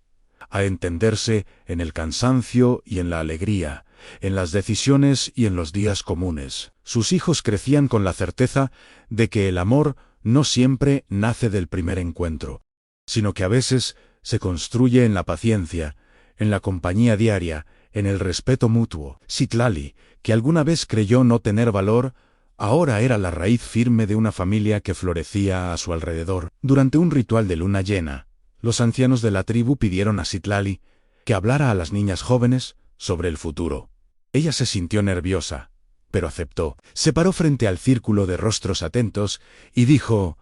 a entenderse en el cansancio y en la alegría, en las decisiones y en los días comunes. Sus hijos crecían con la certeza de que el amor no siempre nace del primer encuentro, sino que a veces se construye en la paciencia, en la compañía diaria, en el respeto mutuo. Citlali, que alguna vez creyó no tener valor, ahora era la raíz firme de una familia que florecía a su alrededor. Durante un ritual de luna llena, los ancianos de la tribu pidieron a Citlali que hablara a las niñas jóvenes sobre el futuro. Ella se sintió nerviosa, pero aceptó. Se paró frente al círculo de rostros atentos y dijo: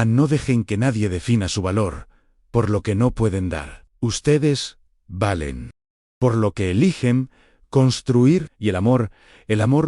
no dejen que nadie defina su valor por lo que no pueden dar. Ustedes valen por lo que eligen construir, y el amor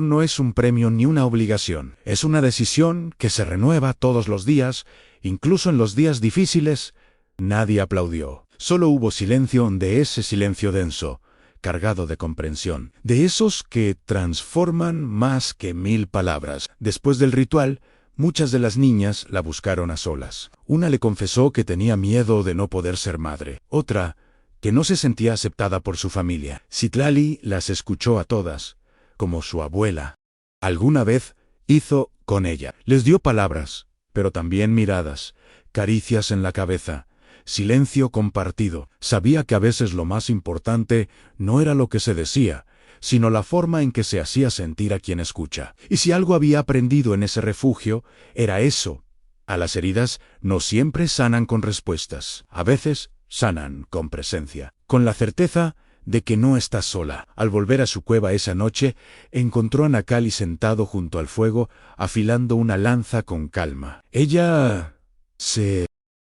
no es un premio ni una obligación, es una decisión que se renueva todos los días, incluso en los días difíciles. Nadie aplaudió. Solo hubo silencio, de ese silencio denso, cargado de comprensión, de esos que transforman más que 1000 palabras. Después del ritual, muchas de las niñas la buscaron a solas. Una le confesó que tenía miedo de no poder ser madre. Otra, que no se sentía aceptada por su familia. Citlali las escuchó a todas, como su abuela alguna vez hizo con ella. Les dio palabras, pero también miradas, caricias en la cabeza, silencio compartido. Sabía que a veces lo más importante no era lo que se decía, sino la forma en que se hacía sentir a quien escucha. Y si algo había aprendido en ese refugio, era eso. A las heridas no siempre sanan con respuestas. A veces sanan con presencia, con la certeza de que no está sola. Al volver a su cueva esa noche, encontró a Nakali sentado junto al fuego, afilando una lanza con calma. Ella se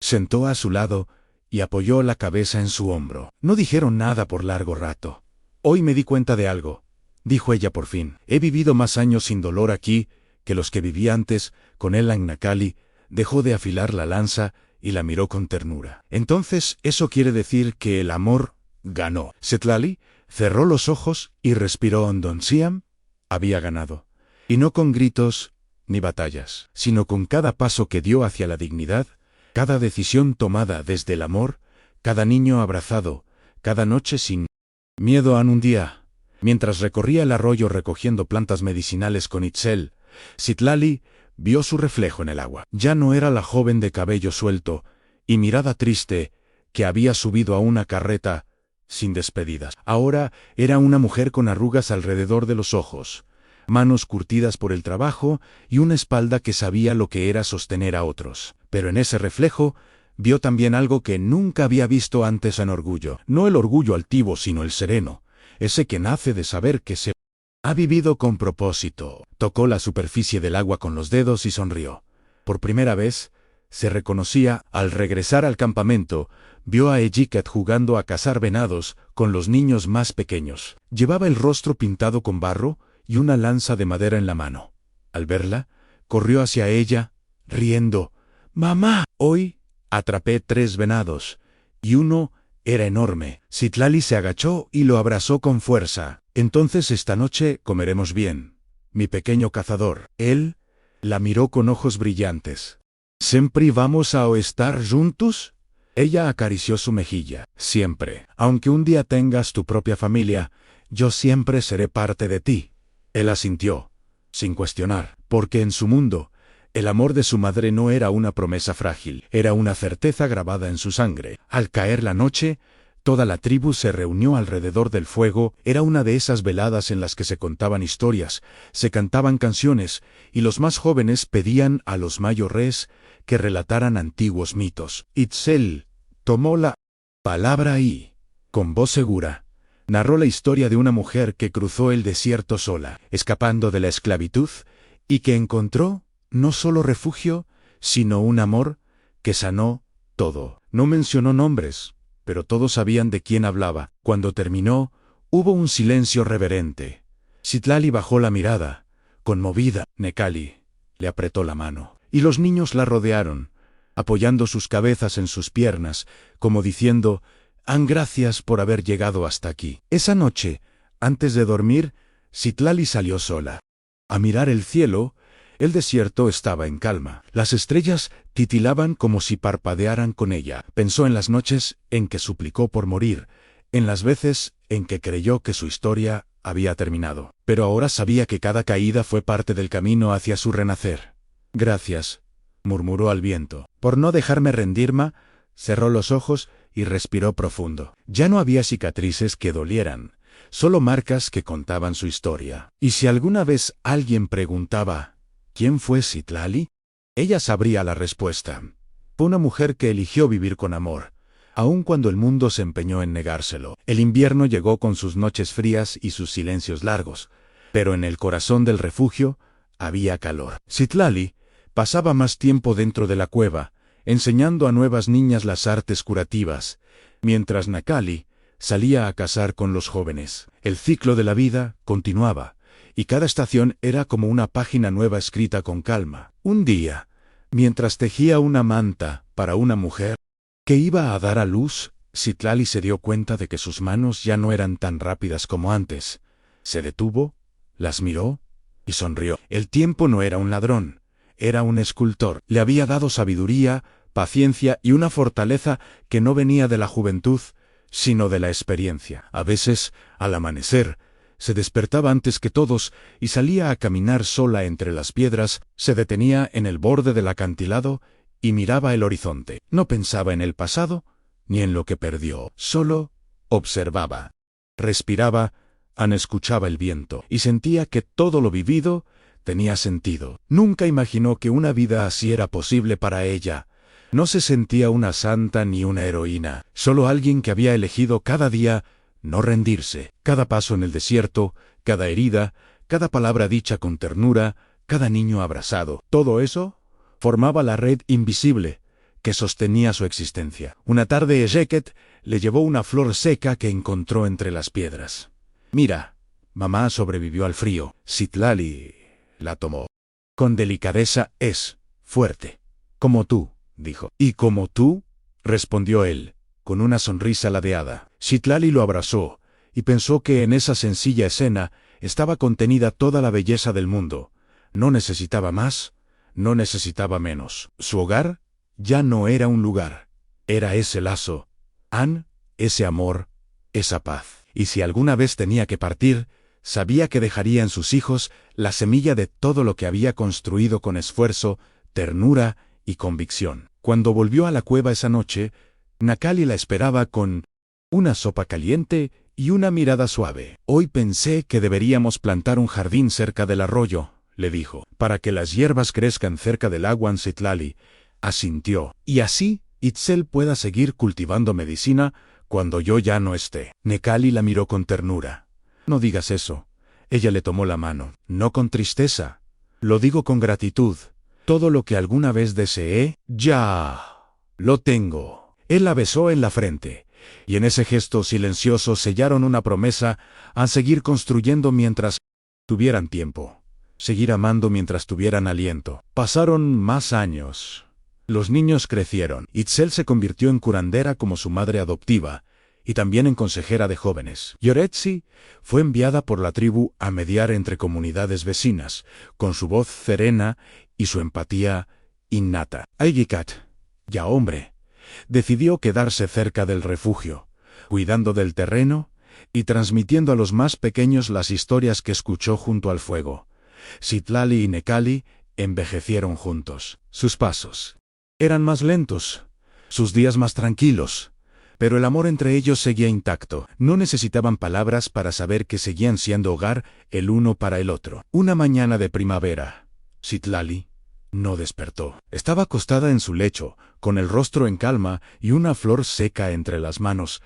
sentó a su lado y apoyó la cabeza en su hombro. No dijeron nada por largo rato. Hoy me di cuenta de algo, dijo ella por fin. He vivido más años sin dolor aquí que los que viví antes con él. Nakali dejó de afilar la lanza y la miró con ternura. Entonces, ¿eso quiere decir que el amor ganó? Citlali cerró los ojos y respiró hondo. Siam había ganado. Y no con gritos ni batallas, sino con cada paso que dio hacia la dignidad, cada decisión tomada desde el amor, cada niño abrazado, cada noche sin miedo. Un día, mientras recorría el arroyo recogiendo plantas medicinales con Itzel, Citlali vio su reflejo en el agua. Ya no era la joven de cabello suelto y mirada triste que había subido a una carreta sin despedidas. Ahora era una mujer con arrugas alrededor de los ojos, manos curtidas por el trabajo y una espalda que sabía lo que era sostener a otros. Pero en ese reflejo vio también algo que nunca había visto antes en orgullo. No el orgullo altivo, sino el sereno, ese que nace de saber que se ha vivido con propósito. Tocó la superficie del agua con los dedos y sonrió. Por primera vez, se reconocía. Al regresar al campamento, vio a Ejiket jugando a cazar venados con los niños más pequeños. Llevaba el rostro pintado con barro y una lanza de madera en la mano. Al verla, corrió hacia ella, riendo. «¡Mamá! Hoy atrapé 3 venados, y uno era enorme». Citlali se agachó y lo abrazó con fuerza. «Entonces esta noche comeremos bien, mi pequeño cazador». Él la miró con ojos brillantes. «¿Siempre vamos a estar juntos?» Ella acarició su mejilla. «Siempre. Aunque un día tengas tu propia familia, yo siempre seré parte de ti». Él asintió, sin cuestionar, porque en su mundo, el amor de su madre no era una promesa frágil, era una certeza grabada en su sangre. Al caer la noche, toda la tribu se reunió alrededor del fuego. Era una de esas veladas en las que se contaban historias, se cantaban canciones, y los más jóvenes pedían a los mayores que relataran antiguos mitos. Itzel tomó la palabra y, con voz segura, narró la historia de una mujer que cruzó el desierto sola, escapando de la esclavitud, y que encontró no solo refugio, sino un amor que sanó todo. No mencionó nombres, pero todos sabían de quién hablaba. Cuando terminó, hubo un silencio reverente. Citlali bajó la mirada, conmovida. Nakali le apretó la mano, y los niños la rodearon, apoyando sus cabezas en sus piernas, como diciendo: «Gracias por haber llegado hasta aquí». Esa noche, antes de dormir, Citlali salió sola. A mirar el cielo, el desierto estaba en calma. Las estrellas titilaban como si parpadearan con ella. Pensó en las noches en que suplicó por morir, en las veces en que creyó que su historia había terminado. Pero ahora sabía que cada caída fue parte del camino hacia su renacer. «Gracias», murmuró al viento, «por no dejarme rendirme Cerró los ojos y respiró profundo. Ya no había cicatrices que dolieran, solo marcas que contaban su historia. Y si alguna vez alguien preguntaba, ¿quién fue Citlali?, ella sabría la respuesta. Fue una mujer que eligió vivir con amor, aun cuando el mundo se empeñó en negárselo. El invierno llegó con sus noches frías y sus silencios largos, pero en el corazón del refugio había calor. Citlali pasaba más tiempo dentro de la cueva, enseñando a nuevas niñas las artes curativas, mientras Necali salía a cazar con los jóvenes. El ciclo de la vida continuaba, y cada estación era como una página nueva escrita con calma. Un día, mientras tejía una manta para una mujer que iba a dar a luz, Citlali se dio cuenta de que sus manos ya no eran tan rápidas como antes. Se detuvo, las miró y sonrió. El tiempo no era un ladrón, era un escultor. Le había dado sabiduría, paciencia y una fortaleza que no venía de la juventud, sino de la experiencia. A veces, al amanecer, se despertaba antes que todos y salía a caminar sola entre las piedras, se detenía en el borde del acantilado y miraba el horizonte. No pensaba en el pasado ni en lo que perdió, solo observaba. Respiraba, escuchaba el viento y sentía que todo lo vivido tenía sentido. Nunca imaginó que una vida así era posible para ella. No se sentía una santa ni una heroína, solo alguien que había elegido cada día no rendirse. Cada paso en el desierto, cada herida, cada palabra dicha con ternura, cada niño abrazado. Todo eso formaba la red invisible que sostenía su existencia. Una tarde Ejeket le llevó una flor seca que encontró entre las piedras. «Mira, mamá sobrevivió al frío». Citlali la tomó. «Con delicadeza es fuerte. Como tú», dijo. «¿Y como tú?», respondió él, con una sonrisa ladeada. Citlali lo abrazó, y pensó que en esa sencilla escena estaba contenida toda la belleza del mundo. No necesitaba más, no necesitaba menos. Su hogar ya no era un lugar, era ese lazo, ese amor, esa paz. Y si alguna vez tenía que partir, sabía que dejaría en sus hijos la semilla de todo lo que había construido con esfuerzo, ternura y convicción. Cuando volvió a la cueva esa noche, Necali la esperaba con una sopa caliente y una mirada suave. «Hoy pensé que deberíamos plantar un jardín cerca del arroyo», le dijo, «para que las hierbas crezcan cerca del agua». Citlali asintió. «Y así, Itzel pueda seguir cultivando medicina cuando yo ya no esté». Necali la miró con ternura. «No digas eso». Ella le tomó la mano. «No con tristeza. Lo digo con gratitud. Todo lo que alguna vez deseé, ya lo tengo». Él la besó en la frente, y en ese gesto silencioso sellaron una promesa a seguir construyendo mientras tuvieran tiempo, seguir amando mientras tuvieran aliento. Pasaron más años. Los niños crecieron. Itzel se convirtió en curandera como su madre adoptiva, y también en consejera de jóvenes. Yoretzi fue enviada por la tribu a mediar entre comunidades vecinas, con su voz serena y su empatía innata. Aigikat, ya hombre, decidió quedarse cerca del refugio, cuidando del terreno y transmitiendo a los más pequeños las historias que escuchó junto al fuego. Citlali y Necali envejecieron juntos. Sus pasos eran más lentos, sus días más tranquilos, pero el amor entre ellos seguía intacto. No necesitaban palabras para saber que seguían siendo hogar el uno para el otro. Una mañana de primavera, Citlali no despertó. Estaba acostada en su lecho, con el rostro en calma y una flor seca entre las manos.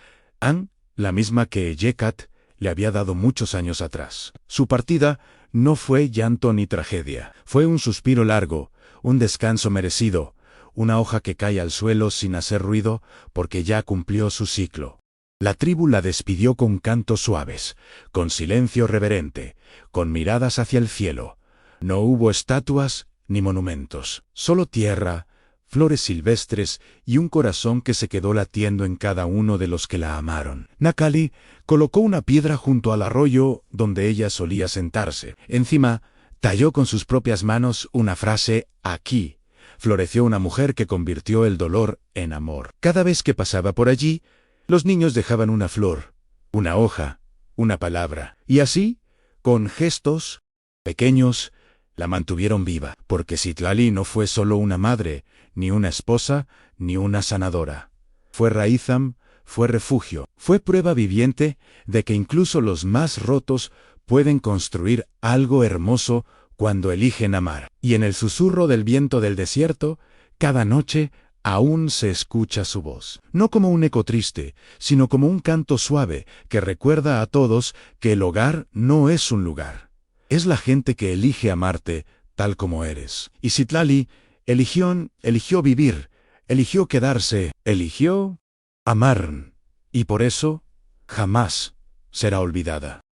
La misma que Ejeket le había dado muchos años atrás. Su partida no fue llanto ni tragedia. Fue un suspiro largo, un descanso merecido, una hoja que cae al suelo sin hacer ruido porque ya cumplió su ciclo. La tribu la despidió con cantos suaves, con silencio reverente, con miradas hacia el cielo. No hubo estatuas ni monumentos, solo tierra, flores silvestres y un corazón que se quedó latiendo en cada uno de los que la amaron. Necali colocó una piedra junto al arroyo donde ella solía sentarse. Encima, talló con sus propias manos una frase: «Aquí floreció una mujer que convirtió el dolor en amor». Cada vez que pasaba por allí, los niños dejaban una flor, una hoja, una palabra, y así, con gestos pequeños, la mantuvieron viva, porque Citlali no fue solo una madre, ni una esposa, ni una sanadora. Fue Raizam, fue refugio, fue prueba viviente de que incluso los más rotos pueden construir algo hermoso cuando eligen amar. Y en el susurro del viento del desierto, cada noche aún se escucha su voz. No como un eco triste, sino como un canto suave que recuerda a todos que el hogar no es un lugar. Es la gente que elige amarte tal como eres. Y Citlali eligió vivir, eligió quedarse, eligió amar. Y por eso jamás será olvidada.